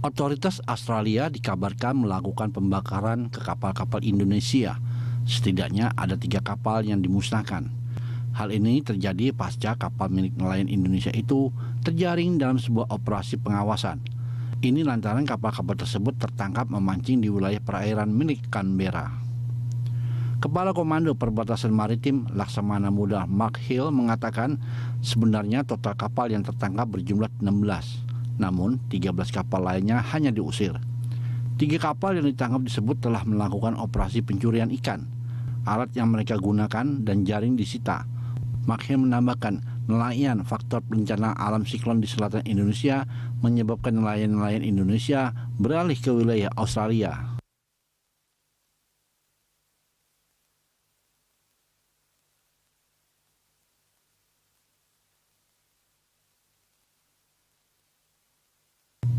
Otoritas Australia dikabarkan melakukan pembakaran ke kapal-kapal Indonesia. Setidaknya ada 3 kapal yang dimusnahkan. Hal ini terjadi pasca kapal milik nelayan Indonesia itu terjaring dalam sebuah operasi pengawasan. Ini lantaran kapal-kapal tersebut tertangkap memancing di wilayah perairan milik Canberra. Kepala Komando Perbatasan Maritim Laksamana Muda Mark Hill mengatakan sebenarnya total kapal yang tertangkap berjumlah 16. Namun, 13 kapal lainnya hanya diusir. 3 kapal yang ditangkap disebut telah melakukan operasi pencurian ikan. Alat yang mereka gunakan dan jaring disita. Mark Hill menambahkan, nelayan faktor bencana alam siklon di selatan Indonesia menyebabkan nelayan-nelayan Indonesia beralih ke wilayah Australia.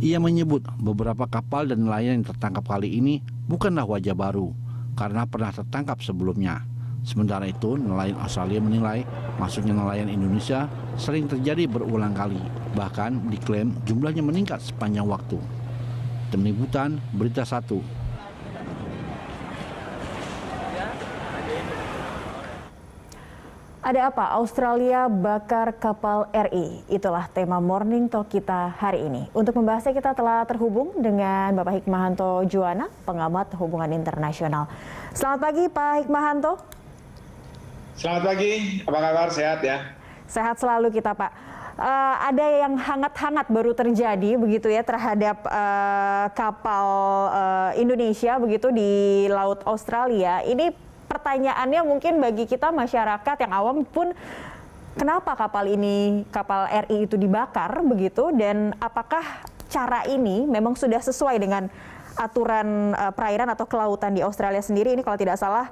Ia menyebut beberapa kapal dan nelayan yang tertangkap kali ini bukanlah wajah baru, karena pernah tertangkap sebelumnya. Sementara itu, nelayan Australia menilai masuknya nelayan Indonesia sering terjadi berulang kali, bahkan diklaim jumlahnya meningkat sepanjang waktu. Tim Liputan, Berita 1. Ada apa? Australia bakar kapal RI. Itulah tema Morning Talk kita hari ini. Untuk membahasnya kita telah terhubung dengan Bapak Hikmahanto Juwana, pengamat hubungan internasional. Selamat pagi Pak Hikmahanto. Selamat pagi, apa kabar? Sehat ya? Sehat selalu kita Pak. Ada yang hangat-hangat baru terjadi begitu ya terhadap kapal Indonesia begitu di Laut Australia. Ini pertanyaannya mungkin bagi kita masyarakat yang awam pun, kenapa kapal RI itu dibakar begitu, dan apakah cara ini memang sudah sesuai dengan aturan perairan atau kelautan di Australia sendiri? Ini kalau tidak salah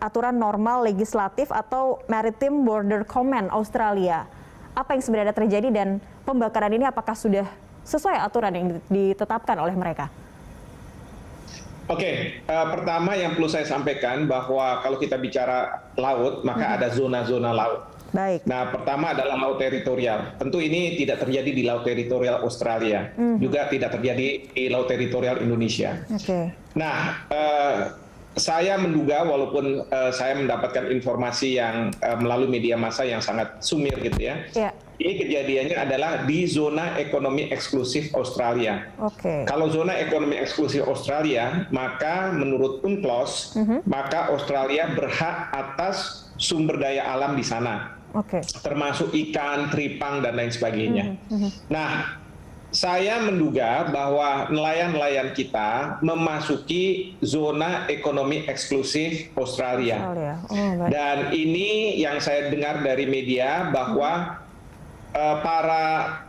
aturan normal legislatif atau Maritime Border Command Australia. Apa yang sebenarnya terjadi dan pembakaran ini apakah sudah sesuai aturan yang ditetapkan oleh mereka? Oke, pertama yang perlu saya sampaikan bahwa kalau kita bicara laut, maka ada zona-zona laut. Baik. Nah, pertama adalah laut teritorial. Tentu ini tidak terjadi di laut teritorial Australia, juga tidak terjadi di laut teritorial Indonesia. Oke. Nah, saya menduga walaupun saya mendapatkan informasi yang melalui media massa yang sangat sumir gitu ya. Yeah. Ini kejadiannya adalah di zona ekonomi eksklusif Australia. Oke. Kalau zona ekonomi eksklusif Australia, maka menurut UNCLOS, maka Australia berhak atas sumber daya alam di sana. Oke. Termasuk ikan, tripang, dan lain sebagainya. Nah, saya menduga bahwa nelayan-nelayan kita memasuki zona ekonomi eksklusif Australia. Oh, baik. Dan ini yang saya dengar dari media bahwa para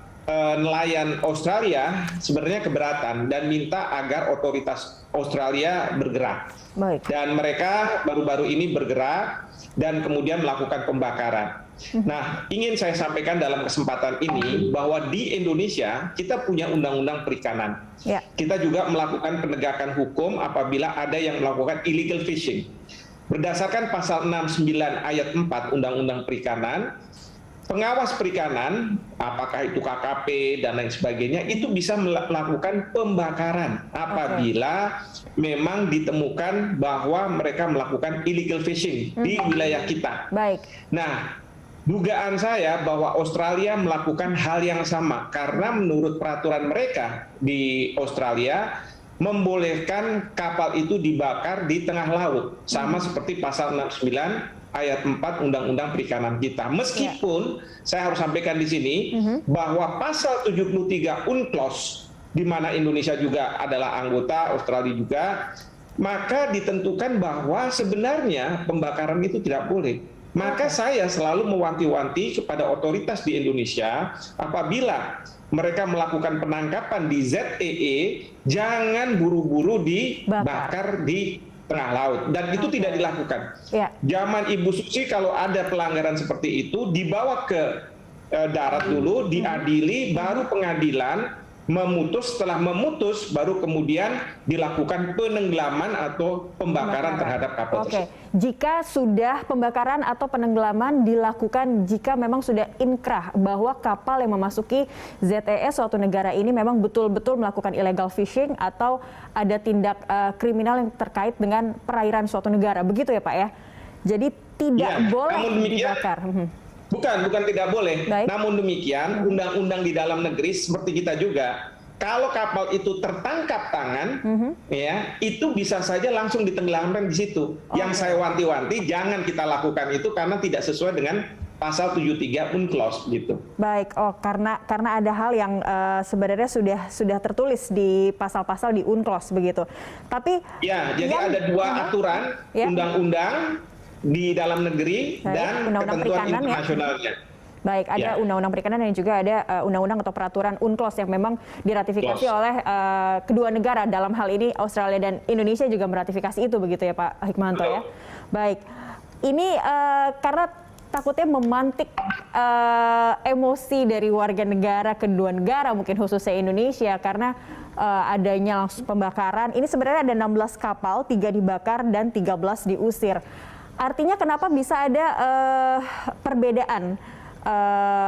nelayan Australia sebenarnya keberatan dan minta agar otoritas Australia bergerak. Baik. Dan mereka baru-baru ini bergerak dan kemudian melakukan pembakaran. Nah, ingin saya sampaikan dalam kesempatan ini bahwa di Indonesia kita punya undang-undang perikanan. Ya. Kita juga melakukan penegakan hukum apabila ada yang melakukan illegal fishing. Berdasarkan pasal 69 ayat 4 Undang-Undang Perikanan, pengawas perikanan, apakah itu KKP dan lain sebagainya, itu bisa melakukan pembakaran apabila memang ditemukan bahwa mereka melakukan illegal fishing di wilayah kita. Baik. Nah, dugaan saya bahwa Australia melakukan hal yang sama karena menurut peraturan mereka di Australia membolehkan kapal itu dibakar di tengah laut, sama seperti pasal 69 ayat 4 Undang-Undang Perikanan kita. Meskipun saya harus sampaikan di sini bahwa pasal 73 UNCLOS, di mana Indonesia juga adalah anggota, Australia juga, maka ditentukan bahwa sebenarnya pembakaran itu tidak boleh. Maka saya selalu mewanti-wanti kepada otoritas di Indonesia, apabila mereka melakukan penangkapan di ZEE, jangan buru-buru dibakar di tengah laut, dan itu tidak dilakukan. Zaman Ibu Susi kalau ada pelanggaran seperti itu dibawa ke darat dulu, diadili, baru pengadilan setelah memutus baru kemudian dilakukan penenggelaman atau pembakaran terhadap kapal tersebut. Jika sudah pembakaran atau penenggelaman dilakukan jika memang sudah inkrah bahwa kapal yang memasuki ZEE suatu negara ini memang betul-betul melakukan illegal fishing atau ada tindak kriminal yang terkait dengan perairan suatu negara, begitu ya Pak ya? Jadi tidak boleh dibakar. Bukan tidak boleh. Baik. Namun demikian, undang-undang di dalam negeri seperti kita juga, kalau kapal itu tertangkap tangan, ya itu bisa saja langsung ditenggelamkan di situ. Yang saya wanti-wanti jangan kita lakukan itu karena tidak sesuai dengan pasal 73 UNCLOS gitu. Baik, karena ada hal yang sebenarnya sudah tertulis di pasal-pasal di UNCLOS begitu. Tapi ya, jadi ada dua aturan, undang-undang di dalam negeri dan ketentuan internasionalnya. Baik, ada undang-undang perikanan dan juga ada undang-undang atau peraturan UNCLOS yang memang diratifikasi oleh kedua negara. Dalam hal ini Australia dan Indonesia juga meratifikasi itu begitu ya Pak Hikmanto ya. Baik, ini karena takutnya memantik emosi dari warga negara kedua negara, mungkin khususnya Indonesia karena adanya langsung pembakaran. Ini sebenarnya ada 16 kapal, 3 dibakar dan 13 diusir. Artinya kenapa bisa ada perbedaan?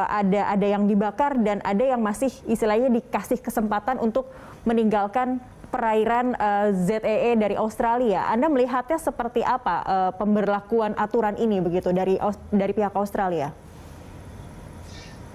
Ada yang dibakar dan ada yang masih istilahnya dikasih kesempatan untuk meninggalkan perairan ZEE dari Australia. Anda melihatnya seperti apa pemberlakuan aturan ini begitu dari pihak Australia?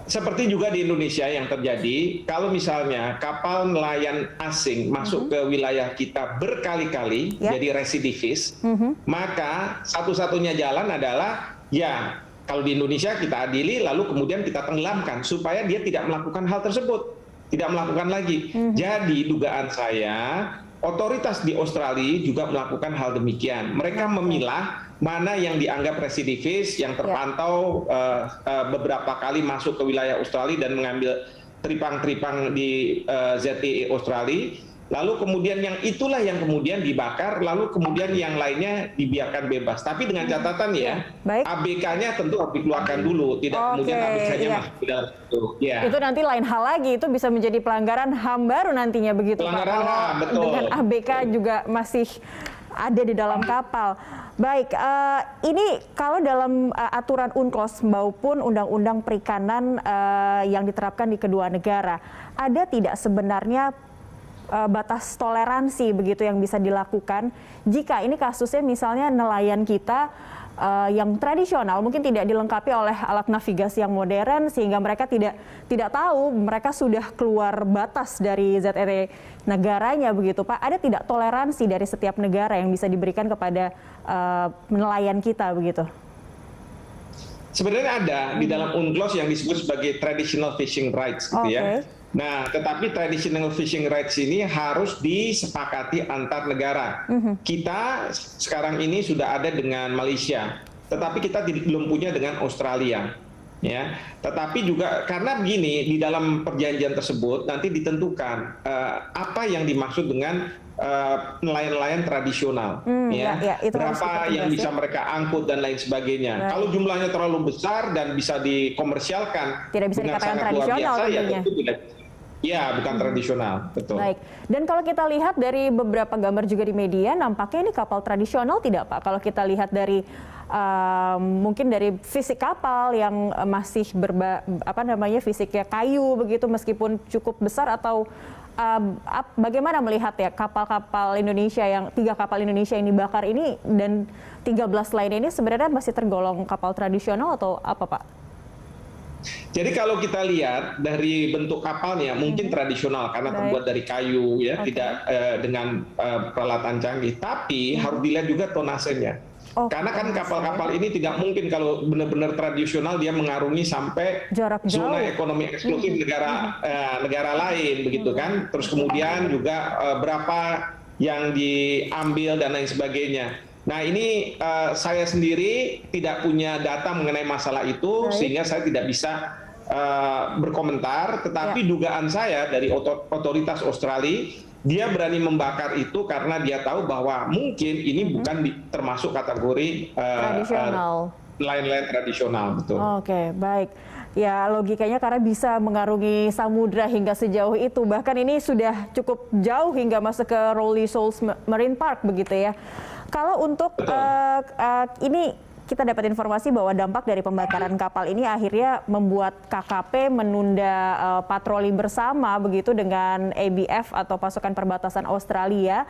Seperti juga di Indonesia yang terjadi, kalau misalnya kapal nelayan asing masuk ke wilayah kita berkali-kali, jadi residivis, maka satu-satunya jalan adalah ya kalau di Indonesia kita adili lalu kemudian kita tenggelamkan supaya dia tidak melakukan hal tersebut, tidak melakukan lagi. Jadi dugaan saya otoritas di Australia juga melakukan hal demikian. Mereka memilah mana yang dianggap residivis, yang terpantau beberapa kali masuk ke wilayah Australia dan mengambil tripang-tripang di ZEE Australia. Lalu kemudian yang itulah yang kemudian dibakar, lalu kemudian yang lainnya dibiarkan bebas. Tapi dengan catatan ya, ABK-nya tentu harus dikeluarkan dulu, tidak kemudian ABK-nya masuk ke dalam itu. Ya. Itu nanti lain hal lagi, itu bisa menjadi pelanggaran HAM baru nantinya begitu pelanggaran Pak. HAM, betul. Dengan ABK juga masih ada di dalam kapal. Baik, ini kalau dalam aturan UNCLOS maupun undang-undang perikanan yang diterapkan di kedua negara, ada tidak sebenarnya batas toleransi begitu yang bisa dilakukan jika ini kasusnya misalnya nelayan kita yang tradisional mungkin tidak dilengkapi oleh alat navigasi yang modern sehingga mereka tidak tahu mereka sudah keluar batas dari ZEE negaranya begitu Pak. Ada tidak toleransi dari setiap negara yang bisa diberikan kepada nelayan kita begitu? Sebenarnya ada di dalam UNCLOS yang disebut sebagai traditional fishing rights gitu ya. Nah, tetapi traditional fishing rights ini harus disepakati antar negara. Kita sekarang ini sudah ada dengan Malaysia, tetapi kita belum punya dengan Australia. Ya, tetapi juga karena begini di dalam perjanjian tersebut nanti ditentukan apa yang dimaksud dengan nelayan-nelayan tradisional, berapa yang bisa mereka angkut dan lain sebagainya. Kalau jumlahnya terlalu besar dan bisa dikomersialkan tidak bisa dengan dikatakan sangat luar tradisional biasa, ya tentunya. tentu tidak. Ya, bukan tradisional, betul. Baik. Dan kalau kita lihat dari beberapa gambar juga di media, nampaknya ini kapal tradisional tidak Pak? Kalau kita lihat dari mungkin dari fisik kapal yang masih fisiknya kayu begitu, meskipun cukup besar atau bagaimana melihat ya kapal-kapal Indonesia yang 3 kapal Indonesia yang dibakar ini dan 13 lainnya ini sebenarnya masih tergolong kapal tradisional atau apa Pak? Jadi kalau kita lihat dari bentuk kapalnya mungkin tradisional karena terbuat dari kayu ya, tidak dengan peralatan canggih, tapi harus dilihat juga tonasenya. Karena kan kapal-kapal ini tidak mungkin kalau benar-benar tradisional dia mengarungi sampai zona ekonomi eksklusif negara lain begitu kan. Terus kemudian juga berapa yang diambil dan lain sebagainya. Nah ini saya sendiri tidak punya data mengenai masalah itu sehingga saya tidak bisa berkomentar. Tetapi dugaan saya dari otoritas Australia, dia berani membakar itu karena dia tahu bahwa mungkin ini bukan termasuk kategori tradisional, nelayan-nelayan tradisional, betul. Oke, baik. Ya, logikanya karena bisa mengarungi samudra hingga sejauh itu. Bahkan ini sudah cukup jauh hingga masuk ke Rolly Shoals Marine Park begitu ya. Kalau untuk ini kita dapat informasi bahwa dampak dari pembakaran kapal ini akhirnya membuat KKP menunda patroli bersama begitu dengan ABF atau pasukan perbatasan Australia.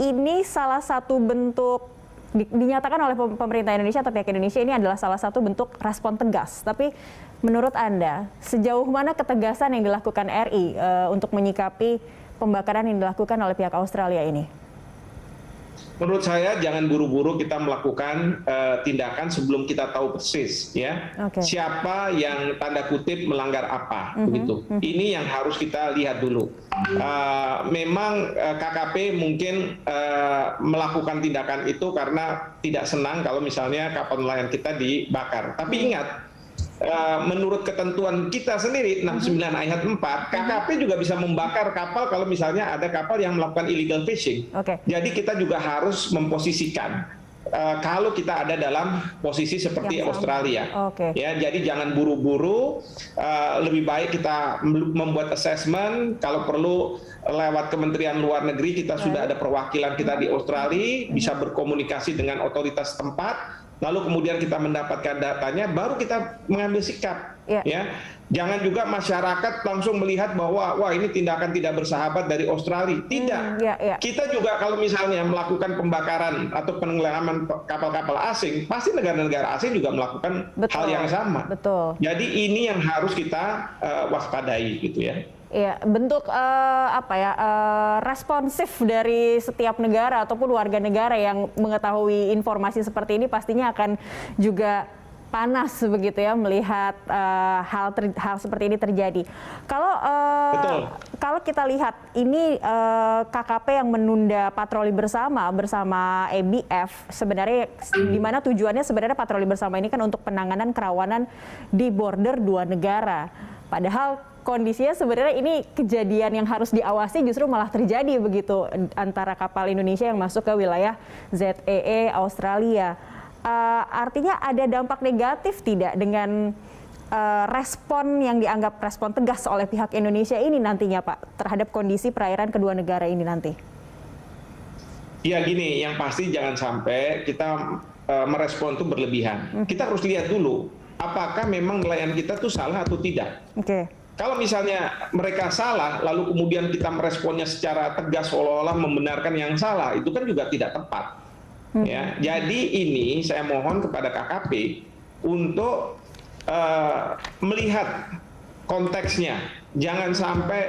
Ini salah satu bentuk dinyatakan oleh pemerintah Indonesia atau pihak Indonesia ini adalah salah satu bentuk respon tegas. Tapi menurut Anda, sejauh mana ketegasan yang dilakukan RI untuk menyikapi pembakaran yang dilakukan oleh pihak Australia ini? Menurut saya jangan buru-buru kita melakukan tindakan sebelum kita tahu persis ya siapa yang tanda kutip melanggar apa begitu. Ini yang harus kita lihat dulu. Memang KKP mungkin melakukan tindakan itu karena tidak senang kalau misalnya kapal nelayan kita dibakar. Tapi ingat, menurut ketentuan kita sendiri 69 ayat 4, KKP juga bisa membakar kapal kalau misalnya ada kapal yang melakukan illegal fishing. Jadi kita juga harus memposisikan kalau kita ada dalam posisi seperti Australia. Ya, jadi jangan buru-buru, lebih baik kita membuat assessment, kalau perlu lewat Kementerian Luar Negeri kita sudah ada perwakilan kita di Australia, bisa berkomunikasi dengan otoritas tempat. Lalu kemudian kita mendapatkan datanya, baru kita mengambil sikap. Ya, jangan juga masyarakat langsung melihat bahwa wah ini tindakan tidak bersahabat dari Australia. Tidak. Kita juga kalau misalnya melakukan pembakaran atau penenggelaman kapal-kapal asing, pasti negara-negara asing juga melakukan hal yang sama. Jadi ini yang harus kita waspadai, gitu ya. Ya, bentuk responsif dari setiap negara ataupun warga negara yang mengetahui informasi seperti ini pastinya akan juga panas begitu ya melihat hal seperti ini terjadi. Kalau kita lihat ini KKP yang menunda patroli bersama ABF sebenarnya di mana tujuannya sebenarnya patroli bersama ini kan untuk penanganan kerawanan di border dua negara. Padahal kondisinya sebenarnya ini kejadian yang harus diawasi justru malah terjadi begitu antara kapal Indonesia yang masuk ke wilayah ZEE Australia. Artinya ada dampak negatif tidak dengan respon yang dianggap respon tegas oleh pihak Indonesia ini nantinya Pak terhadap kondisi perairan kedua negara ini nanti? Ya gini, yang pasti jangan sampai kita merespon itu berlebihan. Kita harus lihat dulu apakah memang nelayan kita tuh salah atau tidak. Kalau misalnya mereka salah, lalu kemudian kita meresponnya secara tegas seolah-olah membenarkan yang salah, itu kan juga tidak tepat. Ya, jadi ini saya mohon kepada KKP untuk melihat konteksnya, jangan sampai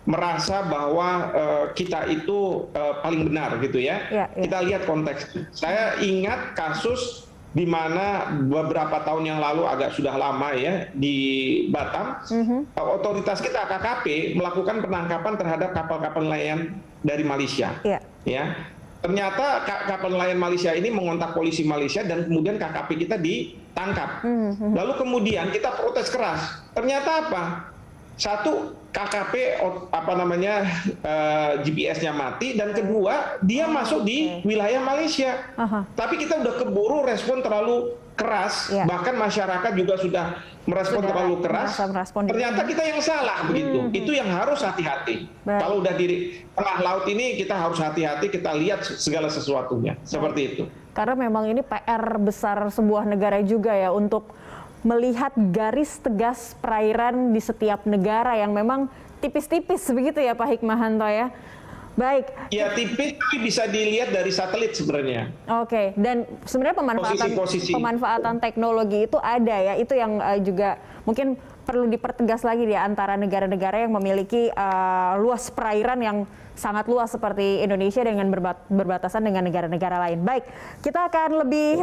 merasa bahwa kita itu paling benar gitu ya. Kita lihat konteksnya. Saya ingat kasus di mana beberapa tahun yang lalu agak sudah lama ya di Batam, otoritas kita KKP melakukan penangkapan terhadap kapal-kapal nelayan dari Malaysia. Ya, ternyata kapal nelayan Malaysia ini mengontak polisi Malaysia dan kemudian KKP kita ditangkap. Lalu kemudian kita protes keras. Ternyata apa? Satu, KKP GPS-nya mati, dan kedua dia masuk di wilayah Malaysia. Tapi kita udah keburu respon terlalu keras, bahkan masyarakat juga sudah merespon terlalu keras. Ternyata kita yang salah begitu. Itu yang harus hati-hati. Kalau udah di tengah laut ini kita harus hati-hati, kita lihat segala sesuatunya seperti itu. Karena memang ini PR besar sebuah negara juga ya untuk melihat garis tegas perairan di setiap negara yang memang tipis-tipis begitu ya Pak Hikmahanto ya. Baik. Ya tipis tapi bisa dilihat dari satelit sebenarnya. Dan sebenarnya pemanfaatan teknologi itu ada ya. Itu yang juga mungkin perlu dipertegas lagi di antara negara-negara yang memiliki luas perairan yang sangat luas seperti Indonesia dengan berbatasan dengan negara-negara lain. Baik, kita akan lebih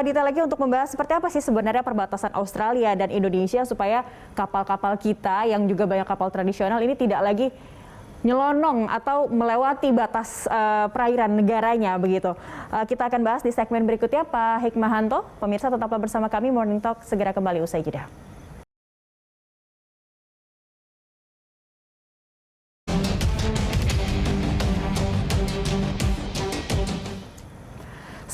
detail lagi untuk membahas seperti apa sih sebenarnya perbatasan Australia dan Indonesia supaya kapal-kapal kita yang juga banyak kapal tradisional ini tidak lagi nyelonong atau melewati batas perairan negaranya begitu. Kita akan bahas di segmen berikutnya Pak Hikmahanto. Pemirsa tetaplah bersama kami, Morning Talk segera kembali usai jeda.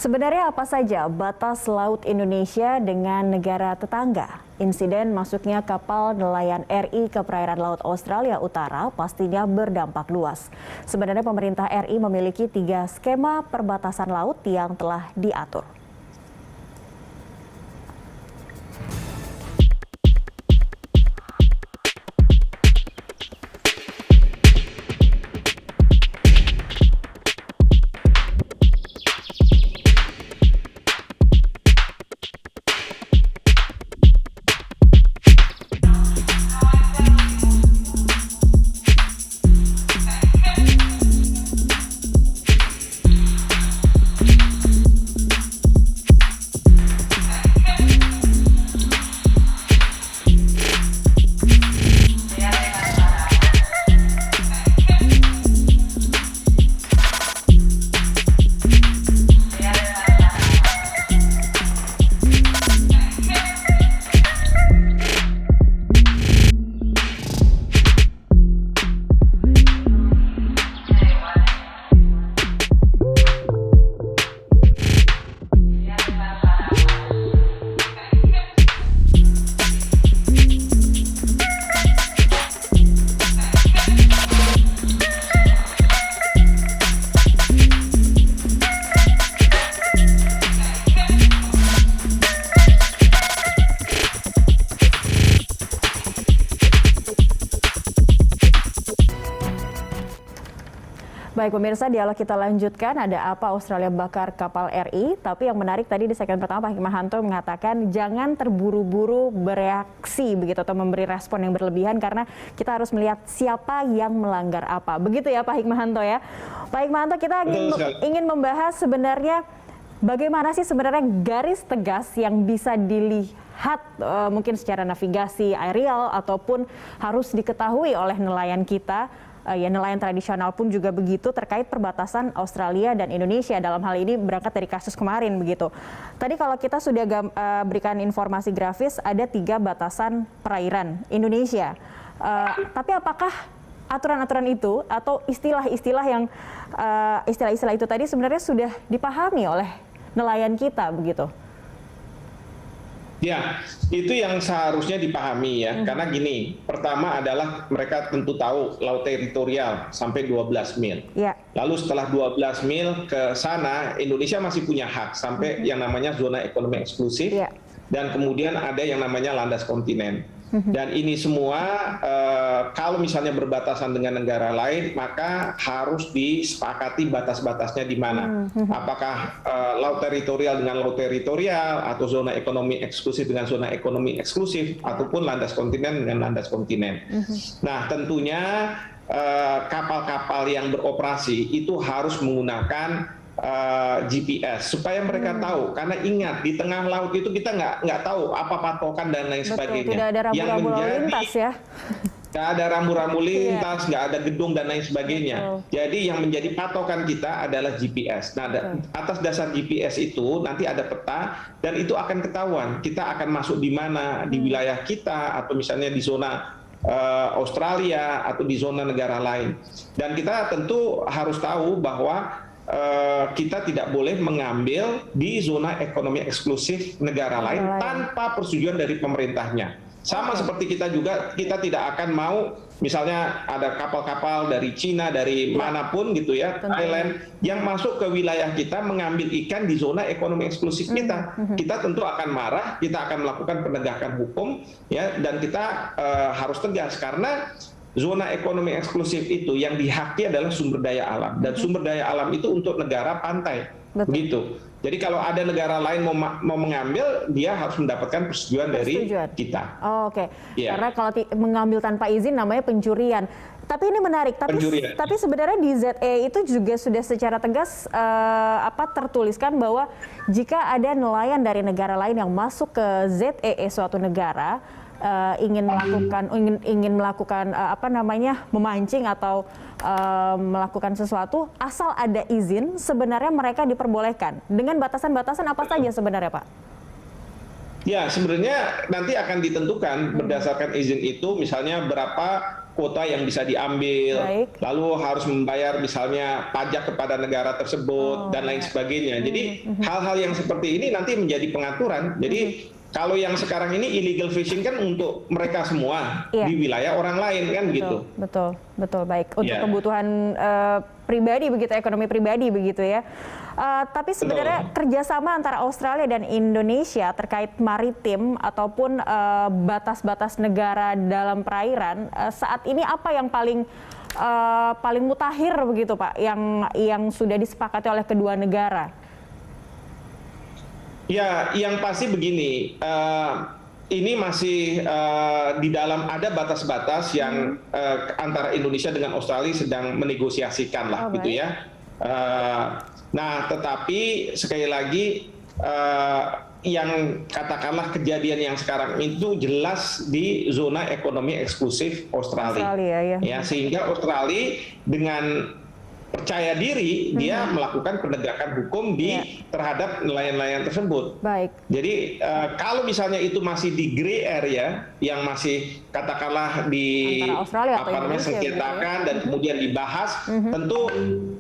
Sebenarnya apa saja batas laut Indonesia dengan negara tetangga? Insiden masuknya kapal nelayan RI ke perairan Laut Australia Utara pastinya berdampak luas. Sebenarnya pemerintah RI memiliki 3 skema perbatasan laut yang telah diatur. Baik pemirsa, dialog kita lanjutkan. Ada apa Australia bakar kapal RI? Tapi yang menarik tadi di segmen pertama Pak Hikmahanto mengatakan jangan terburu-buru bereaksi begitu atau memberi respon yang berlebihan karena kita harus melihat siapa yang melanggar apa. Begitu ya Pak Hikmahanto ya. Pak Hikmahanto, kita ingin membahas sebenarnya bagaimana sih sebenarnya garis tegas yang bisa dilihat mungkin secara navigasi aerial ataupun harus diketahui oleh nelayan kita. Ya, nelayan tradisional pun juga begitu terkait perbatasan Australia dan Indonesia, dalam hal ini berangkat dari kasus kemarin begitu. Tadi kalau kita sudah berikan informasi grafis ada 3 batasan perairan Indonesia. Tapi apakah aturan-aturan itu atau istilah-istilah yang istilah-istilah itu tadi sebenarnya sudah dipahami oleh nelayan kita begitu? Ya, itu yang seharusnya dipahami ya. Karena gini, pertama adalah mereka tentu tahu laut teritorial sampai 12 mil. Ya. Lalu setelah 12 mil ke sana, Indonesia masih punya hak sampai yang namanya zona ekonomi eksklusif. Ya. Dan kemudian ada yang namanya landas kontinen. Dan ini semua kalau misalnya berbatasan dengan negara lain, maka harus disepakati batas-batasnya di mana. Apakah laut teritorial dengan laut teritorial, atau zona ekonomi eksklusif dengan zona ekonomi eksklusif, ataupun landas kontinen dengan landas kontinen. Nah, tentunya kapal-kapal yang beroperasi itu harus menggunakan GPS supaya mereka tahu, karena ingat di tengah laut itu kita nggak tahu apa patokan dan lain sebagainya. Tidak ada rambu-rambu lalu lintas ya. Nggak ada rambu-rambu lintas, nggak ada gedung dan lain sebagainya. Jadi yang menjadi patokan kita adalah GPS. Nah, atas dasar GPS itu nanti ada peta dan itu akan ketahuan kita akan masuk di mana di wilayah kita atau misalnya di zona Australia atau di zona negara lain. Dan kita tentu harus tahu bahwa kita tidak boleh mengambil di zona ekonomi eksklusif negara lain tanpa persetujuan dari pemerintahnya. Sama seperti kita juga, kita tidak akan mau misalnya ada kapal-kapal dari Cina, dari manapun gitu ya, Thailand, yang masuk ke wilayah kita mengambil ikan di zona ekonomi eksklusif kita. Kita tentu akan marah, kita akan melakukan penegakan hukum, ya, dan kita harus tegas karena zona ekonomi eksklusif itu yang dihaki adalah sumber daya alam, dan sumber daya alam itu untuk negara pantai. Begitu. Jadi kalau ada negara lain mau mengambil, dia harus mendapatkan persetujuan dari kita. Oke. Yeah. Karena kalau mengambil tanpa izin namanya pencurian. Tapi ini menarik. Tapi sebenarnya di ZE itu juga sudah secara tegas tertuliskan bahwa jika ada nelayan dari negara lain yang masuk ke ZEE suatu negara, ingin melakukan memancing atau melakukan sesuatu, asal ada izin sebenarnya mereka diperbolehkan. Dengan batasan-batasan apa saja sebenarnya, Pak? Ya, sebenarnya nanti akan ditentukan berdasarkan izin itu, misalnya berapa kuota yang bisa diambil, lalu harus membayar misalnya pajak kepada negara tersebut dan lain sebagainya. Jadi hal-hal yang seperti ini nanti menjadi pengaturan. Jadi kalau yang sekarang ini illegal fishing kan untuk mereka semua di wilayah orang lain kan gitu. Betul, baik. Untuk kebutuhan pribadi begitu, ekonomi pribadi begitu ya. Tapi sebenarnya kerjasama antara Australia dan Indonesia terkait maritim ataupun batas-batas negara dalam perairan saat ini apa yang paling mutakhir begitu Pak, yang sudah disepakati oleh kedua negara? Ya, yang pasti begini, ini masih di dalam ada batas-batas yang antara Indonesia dengan Australia sedang menegosiasikan lah, gitu ya. Nah, tetapi sekali lagi yang katakanlah kejadian yang sekarang itu jelas di zona ekonomi eksklusif Australia ya, sehingga Australia dengan percaya diri dia melakukan penegakan hukum terhadap nelayan-nelayan tersebut. Baik. Jadi kalau misalnya itu masih di gray area yang masih katakanlah sengketakan dan kemudian dibahas, tentu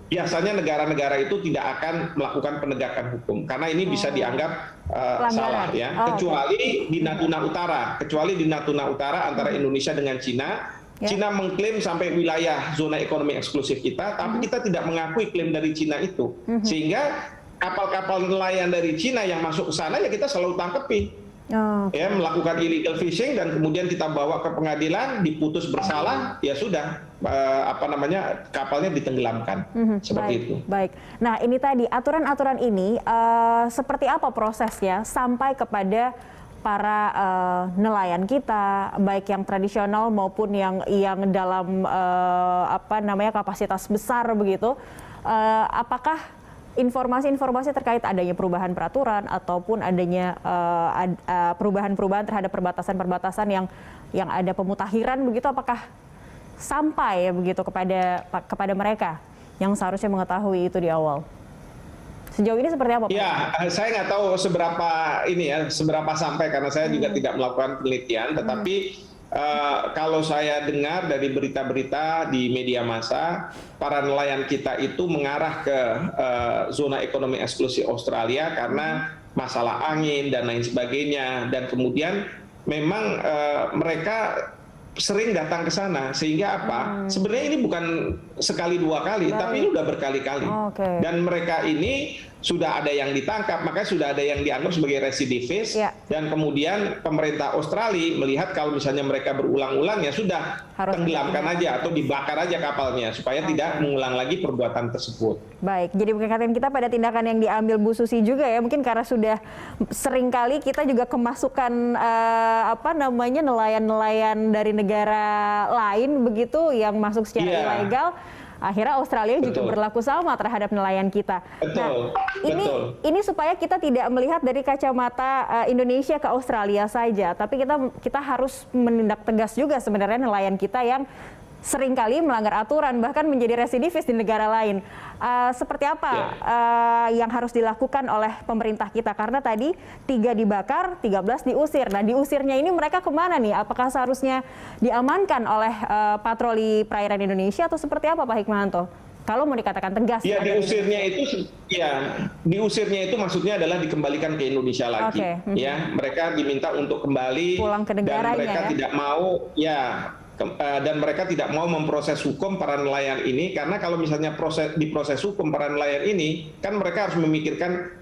biasanya negara-negara itu tidak akan melakukan penegakan hukum karena ini bisa dianggap salah ya. Kecuali di Natuna Utara antara Indonesia dengan Cina. Cina mengklaim sampai wilayah zona ekonomi eksklusif kita, tapi kita tidak mengakui klaim dari Cina itu. Sehingga kapal-kapal nelayan dari Cina yang masuk ke sana ya kita selalu tangkepi. Ya, melakukan illegal fishing dan kemudian kita bawa ke pengadilan, diputus bersalah, ya sudah kapalnya ditenggelamkan. Seperti itu. Baik. Nah, ini tadi aturan-aturan ini seperti apa prosesnya sampai kepada para nelayan kita, baik yang tradisional maupun yang dalam kapasitas besar begitu. Apakah informasi-informasi terkait adanya perubahan peraturan ataupun adanya perubahan-perubahan terhadap perbatasan-perbatasan yang ada pemutakhiran begitu, apakah sampai begitu kepada mereka yang seharusnya mengetahui itu di awal? Sejauh ini seperti apa Pak? Ya, saya nggak tahu seberapa sampai karena saya juga tidak melakukan penelitian. Tetapi kalau saya dengar dari berita-berita di media massa, para nelayan kita itu mengarah ke zona ekonomi eksklusif Australia karena masalah angin dan lain sebagainya. Dan kemudian memang mereka sering datang ke sana, sehingga apa? Sebenarnya ini bukan sekali dua kali, tapi ini udah berkali-kali. Dan mereka ini sudah ada yang ditangkap, makanya sudah ada yang dianggap sebagai residivis. Dan kemudian pemerintah Australia melihat kalau misalnya mereka berulang-ulang, ya sudah tenggelamkan aja atau dibakar aja kapalnya supaya tidak mengulang lagi perbuatan tersebut. Baik, jadi perhatian kita pada tindakan yang diambil Bu Susi juga ya, mungkin karena sudah sering kali kita juga kemasukan nelayan-nelayan dari negara lain begitu yang masuk secara ilegal. Akhirnya Australia juga berlaku sama terhadap nelayan kita. Ini supaya kita tidak melihat dari kacamata Indonesia ke Australia saja, tapi kita harus menindak tegas juga sebenarnya nelayan kita yang seringkali melanggar aturan, bahkan menjadi residivis di negara lain. Seperti apa yang harus dilakukan oleh pemerintah kita? Karena tadi 3 dibakar, 13 diusir. Nah, diusirnya ini mereka kemana nih? Apakah seharusnya diamankan oleh patroli perairan Indonesia atau seperti apa Pak Hikmahanto? Kalau mau dikatakan tegas. Ya, diusirnya itu maksudnya adalah dikembalikan ke Indonesia lagi. Ya, mereka diminta untuk kembali pulang ke negaranya, dan mereka tidak mau dan mereka tidak mau memproses hukum para nelayan ini, karena kalau misalnya diproses hukum para nelayan ini, kan mereka harus memikirkan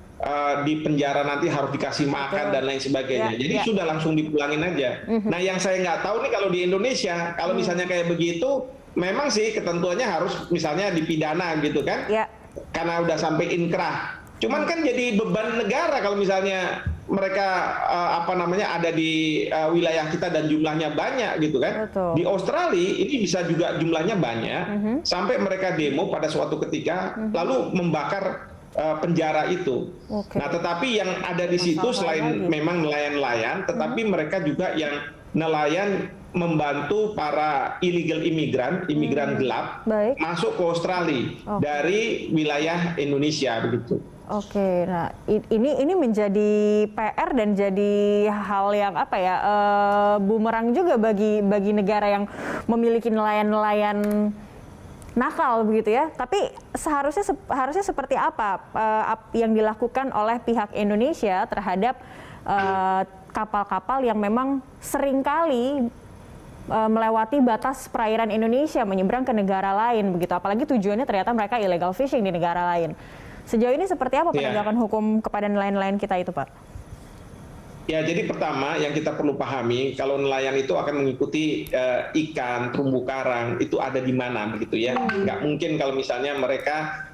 di penjara nanti harus dikasih makan dan lain sebagainya. Jadi sudah langsung dipulangin aja. Nah, yang saya nggak tahu nih kalau di Indonesia, kalau misalnya kayak begitu, memang sih ketentuannya harus misalnya dipidana gitu kan, karena udah sampai inkrah. Cuman kan jadi beban negara kalau misalnya mereka ada di wilayah kita dan jumlahnya banyak gitu kan. Di Australia ini bisa juga jumlahnya banyak sampai mereka demo pada suatu ketika lalu membakar penjara itu. Nah, tetapi yang ada di situ selain memang nelayan-nelayan, tetapi mereka juga yang nelayan membantu para illegal imigran gelap masuk ke Australia dari wilayah Indonesia begitu. Oke, nah ini menjadi PR dan jadi hal yang apa ya, bumerang juga bagi negara yang memiliki nelayan-nelayan nakal begitu ya. Tapi harusnya seperti apa yang dilakukan oleh pihak Indonesia terhadap kapal-kapal yang memang seringkali melewati batas perairan Indonesia menyeberang ke negara lain begitu. Apalagi tujuannya ternyata mereka illegal fishing di negara lain. Sejauh ini seperti apa penegakan hukum kepada nelayan-nelayan kita itu, Pak? Ya, jadi pertama yang kita perlu pahami, kalau nelayan itu akan mengikuti ikan, terumbu karang, itu ada di mana begitu ya. Nggak mungkin kalau misalnya mereka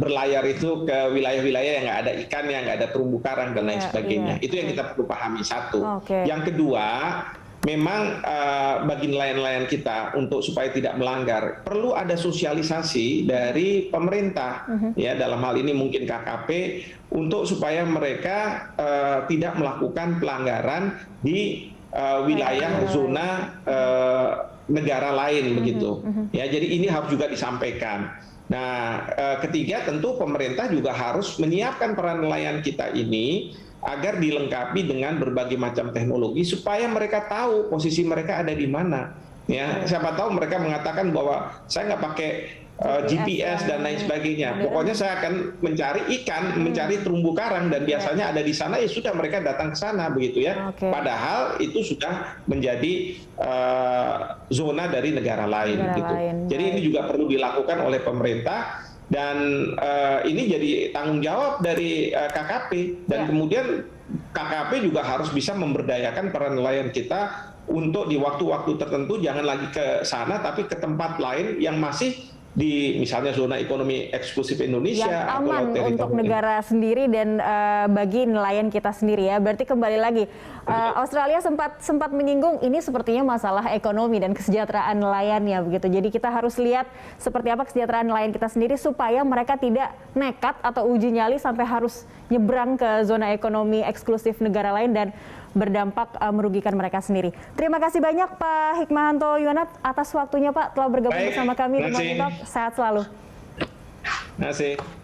berlayar itu ke wilayah-wilayah yang nggak ada ikannya, nggak ada terumbu karang dan lain sebagainya. Itu yang kita perlu pahami, satu. Yang kedua, memang bagi nelayan-nelayan kita untuk supaya tidak melanggar perlu ada sosialisasi dari pemerintah ya, dalam hal ini mungkin KKP, untuk supaya mereka tidak melakukan pelanggaran di wilayah zona negara lain begitu ya. Jadi ini harus juga disampaikan. Nah, ketiga tentu pemerintah juga harus menyiapkan peran nelayan kita ini agar dilengkapi dengan berbagai macam teknologi supaya mereka tahu posisi mereka ada di mana. Ya, siapa tahu mereka mengatakan bahwa saya nggak pakai GPS dan lain sebagainya. Pokoknya saya akan mencari ikan, mencari terumbu karang dan biasanya ada di sana, ya sudah mereka datang ke sana begitu ya. Padahal itu sudah menjadi zona dari negara lain gitu. Jadi ini juga perlu dilakukan oleh pemerintah. Dan ini jadi tanggung jawab dari KKP dan kemudian KKP juga harus bisa memberdayakan para nelayan kita untuk di waktu-waktu tertentu jangan lagi ke sana tapi ke tempat lain yang masih di misalnya zona ekonomi eksklusif Indonesia yang aman untuk negara sendiri dan bagi nelayan kita sendiri ya. Berarti kembali lagi Australia sempat menyinggung ini sepertinya masalah ekonomi dan kesejahteraan nelayannya begitu. Jadi kita harus lihat seperti apa kesejahteraan nelayan kita sendiri supaya mereka tidak nekat atau uji nyali sampai harus nyebrang ke zona ekonomi eksklusif negara lain dan berdampak merugikan mereka sendiri. Terima kasih banyak Pak Hikmahanto Yohanat atas waktunya Pak telah bergabung bersama kami di Morning Talk. Sehat selalu. Terima kasih.